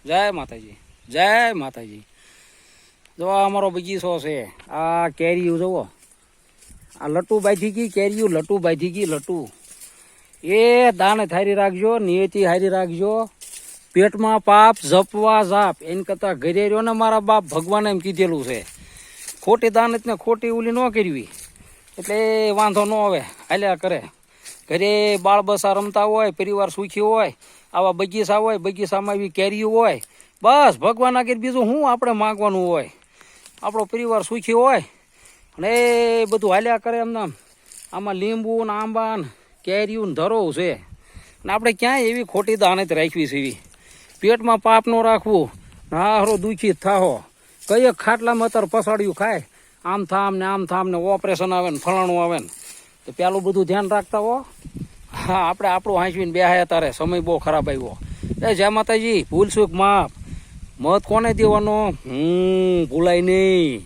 જય માતાજી, જય માતાજી. જો અમારો બગીચો છે. આ કેરીયું જુઓ, આ લટુ બાંધી ગઈ કેરીયું, લટુ બાંધી ગઈ લટુ. એ દાને થારી રાખજો, નિયતિ હારી રાખજો. પેટમાં પાપ જપવા જાપ, એમ કરતા ઘરે રહ્યો ને મારા બાપ ભગવાને એમ કીધેલું છે. ખોટી દાનત ને ખોટી ઉલી ન કરવી એટલે વાંધો ન આવે, હાલ્યા કરે. ઘરે બાળ બસા રમતા હોય, પરિવાર સુખી હોય, આવા બગીચા હોય, બગીચામાં એવી કેરીઓ હોય, બસ ભગવાન આગળ બીજું શું આપણે માગવાનું હોય. આપણો પરિવાર સુખી હોય અને એ બધું હાલ્યા કરે એમને. આમાં લીંબુ ને આંબા ને કેરીયું ને ધરો છે. અને આપણે ક્યાંય એવી ખોટી દાનત રાખવી છે એવી. પેટમાં પાપ ન રાખવું, હારો દુઃખી થાહો. કઈ ખાટલામાં અત્યારે પસાડ્યું ખાય, આમ થામ ને ઓપરેશન આવે ને ફલાણું આવે ને, તો પેલું બધું ધ્યાન રાખતા હો. હા, આપણે આપણું હાંચવીને બેહાયા તારે સમય બહુ ખરાબ આવ્યો. એ જય માતાજી, ભૂલ સુખ માફ. મત કોને દેવાનો? ભૂલાય નહીં.